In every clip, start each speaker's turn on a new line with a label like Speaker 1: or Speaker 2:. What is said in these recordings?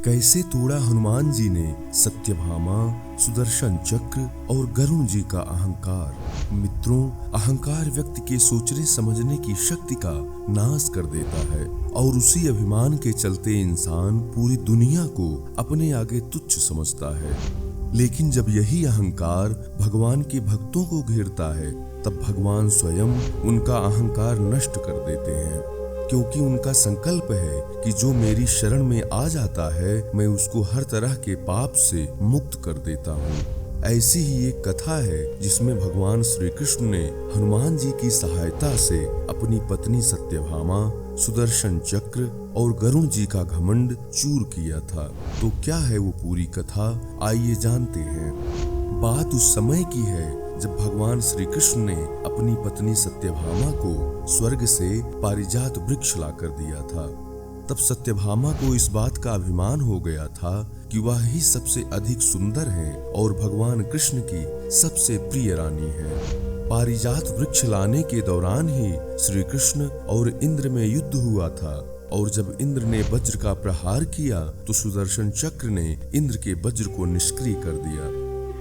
Speaker 1: कैसे तोड़ा हनुमान जी ने सत्यभामा, सुदर्शन चक्र और गरुण जी का अहंकार। मित्रों, अहंकार व्यक्ति के सोचने समझने की शक्ति का नाश कर देता है और उसी अभिमान के चलते इंसान पूरी दुनिया को अपने आगे तुच्छ समझता है। लेकिन जब यही अहंकार भगवान के भक्तों को घेरता है, तब भगवान स्वयं उनका अहंकार नष्ट कर देते हैं, क्योंकि उनका संकल्प है कि जो मेरी शरण में आ जाता है, मैं उसको हर तरह के पाप से मुक्त कर देता हूँ। ऐसी ही एक कथा है जिसमें भगवान श्री कृष्ण ने हनुमान जी की सहायता से अपनी पत्नी सत्यभामा, सुदर्शन चक्र और गरुण जी का घमंड चूर किया था। तो क्या है वो पूरी कथा, आइए जानते हैं। बात उस समय की है जब भगवान श्री कृष्ण ने अपनी पत्नी सत्यभामा को स्वर्ग से पारिजात वृक्ष ला कर दिया था। तब सत्यभामा को इस बात का अभिमान हो गया था कि वह ही सबसे अधिक सुंदर है और भगवान कृष्ण की सबसे प्रिय रानी है। पारिजात वृक्ष लाने के दौरान ही श्री कृष्ण और इंद्र में युद्ध हुआ था, और जब इंद्र ने वज्र का प्रहार किया तो सुदर्शन चक्र ने इंद्र के वज्र को निष्क्रिय कर दिया।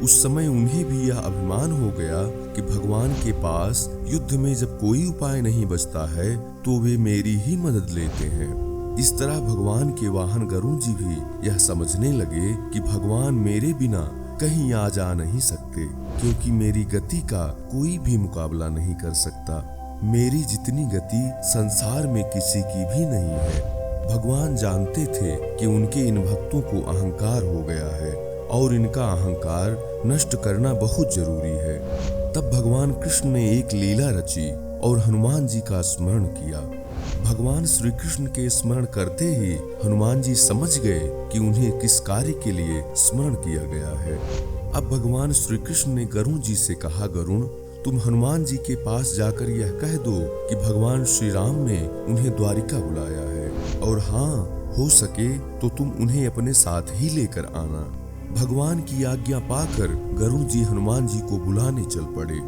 Speaker 1: उस समय उन्हें भी यह अभिमान हो गया कि भगवान के पास युद्ध में जब कोई उपाय नहीं बचता है तो वे मेरी ही मदद लेते हैं। इस तरह भगवान के वाहन गरुण जी भी यह समझने लगे कि भगवान मेरे बिना कहीं आ जा नहीं सकते, क्योंकि मेरी गति का कोई भी मुकाबला नहीं कर सकता। मेरी जितनी गति संसार में किसी की भी नहीं है। भगवान जानते थे कि उनके इन भक्तों को अहंकार हो गया है और इनका अहंकार नष्ट करना बहुत जरूरी है। तब भगवान कृष्ण ने एक लीला रची और हनुमान जी का स्मरण किया। भगवान श्री कृष्ण के स्मरण करते ही हनुमान जी समझ गए कि उन्हें किस कार्य के लिए स्मरण किया गया है। अब भगवान श्री कृष्ण ने गरुण जी से कहा, गरुण, तुम हनुमान जी के पास जाकर यह कह दो कि भगवान श्री राम ने उन्हें द्वारिका बुलाया है, और हाँ, हो सके तो तुम उन्हें अपने साथ ही लेकर आना। भगवान की आज्ञा पाकर गरुण जी हनुमान जी को बुलाने चल पड़े।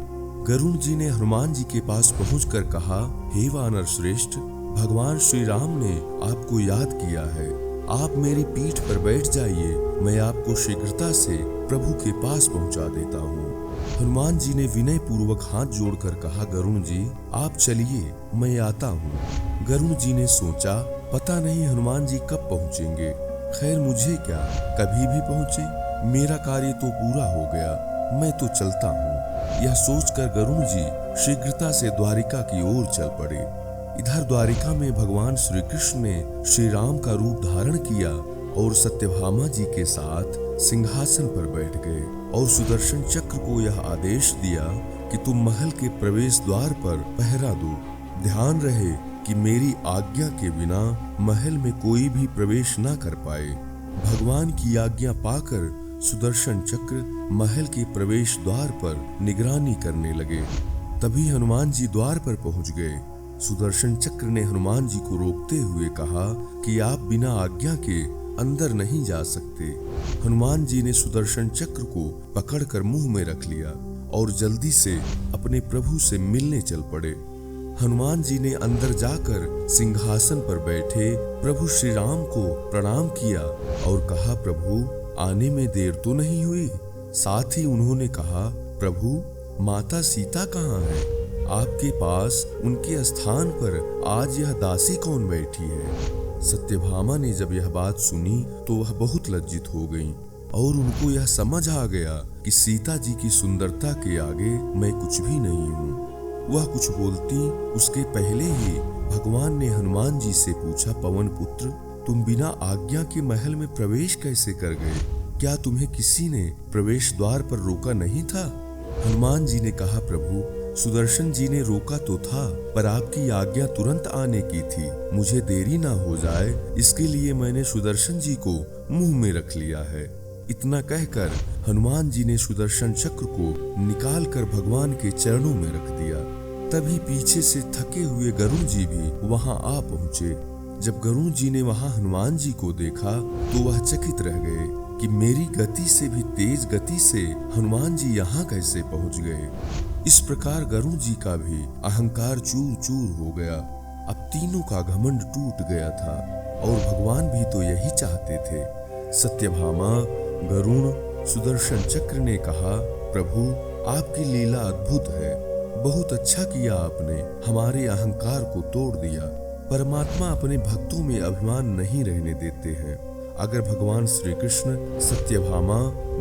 Speaker 1: गरुण जी ने हनुमान जी के पास पहुंचकर कहा, हे वानर श्रेष्ठ, भगवान श्री राम ने आपको याद किया है। आप मेरी पीठ पर बैठ जाइए, मैं आपको शीघ्रता से प्रभु के पास पहुंचा देता हूँ। हनुमान जी ने विनय पूर्वक हाथ जोड़कर कहा, गरुण जी आप चलिए, मैं आता हूँ। गरुण जी ने सोचा, पता नहीं हनुमान जी कब पहुँचेंगे। खैर मुझे क्या, कभी भी पहुँचे, मेरा कार्य तो पूरा हो गया, मैं तो चलता हूँ। यह सोचकर गरुण जी शीघ्रता से द्वारिका की ओर चल पड़े। इधर द्वारिका में भगवान श्री कृष्ण ने श्री राम का रूप धारण किया और सत्यभामा जी के साथ सिंहासन पर बैठ गए और सुदर्शन चक्र को यह आदेश दिया कि तुम महल के प्रवेश द्वार पर पहरा दो। ध्यान रहे कि मेरी आज्ञा के बिना महल में कोई भी प्रवेश न कर पाए। भगवान की आज्ञा पाकर सुदर्शन चक्र महल के प्रवेश द्वार पर निगरानी करने लगे। तभी हनुमान जी द्वार पर पहुंच गए। सुदर्शन चक्र ने हनुमान जी को रोकते हुए कहा कि आप बिना आज्ञा के अंदर नहीं जा सकते। हनुमान जी ने सुदर्शन चक्र को पकड़कर मुंह में रख लिया और जल्दी से अपने प्रभु से मिलने चल पड़े। हनुमान जी ने अंदर जाकर सिंहासन पर बैठे प्रभु श्री राम को प्रणाम किया और कहा, प्रभु आने में देर तो नहीं हुई। साथ ही उन्होंने कहा, प्रभु माता सीता कहाँ है? आपके पास उनके स्थान पर आज यह दासी कौन बैठी है? सत्यभामा ने जब यह बात सुनी तो वह बहुत लज्जित हो गईं और उनको यह समझ आ गया कि सीता जी की सुंदरता के आगे मैं कुछ भी नहीं हूँ। वह कुछ बोलती उसके पहले ही भगवान ने हनुमान जी से पूछा, पवन पुत्र, तुम बिना आज्ञा के महल में प्रवेश कैसे कर गए? क्या तुम्हें किसी ने प्रवेश द्वार पर रोका नहीं था? हनुमान जी ने कहा, प्रभु सुदर्शन जी ने रोका तो था, पर आपकी आज्ञा तुरंत आने की थी। मुझे देरी ना हो जाए इसके लिए मैंने सुदर्शन जी को मुंह में रख लिया है। इतना कहकर हनुमान जी ने सुदर्शन चक्र को निकालकर भगवान के चरणों में रख दिया। तभी पीछे से थके हुए गरुण जी भी वहां आ पहुंचे। जब गरुण जी ने वहां हनुमान जी को देखा तो वह चकित रह गए कि मेरी गति से भी तेज गति से हनुमान जी यहाँ कैसे पहुँच गए। इस प्रकार गरुण जी का भी अहंकार चूर चूर हो गया। अब तीनों का घमंड टूट गया था और भगवान भी तो यही चाहते थे सत्यभामा, गरुण, सुदर्शन चक्र ने कहा, प्रभु आपकी लीला अद्भुत है। बहुत अच्छा किया आपने, हमारे अहंकार को तोड़ दिया। परमात्मा अपने भक्तों में अभिमान नहीं रहने देते हैं। अगर भगवान श्री कृष्ण सत्यभामा,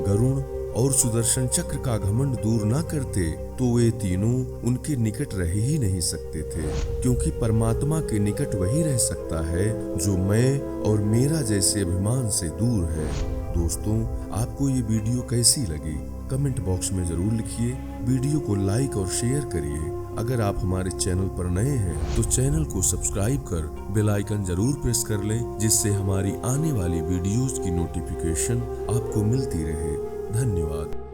Speaker 1: गरुण और सुदर्शन चक्र का घमंड दूर न करते तो वे तीनों उनके निकट रह ही नहीं सकते थे, क्योंकि परमात्मा के निकट वही रह सकता है जो मैं और मेरा जैसे अभिमान से दूर है। दोस्तों, आपको ये वीडियो कैसी लगी कमेंट बॉक्स में जरूर लिखिए। वीडियो को लाइक और शेयर करिए। अगर आप हमारे चैनल पर नए हैं तो चैनल को सब्सक्राइब कर बेल आइकन जरूर प्रेस कर लें, जिससे हमारी आने वाली वीडियोस की नोटिफिकेशन आपको मिलती रहे। धन्यवाद।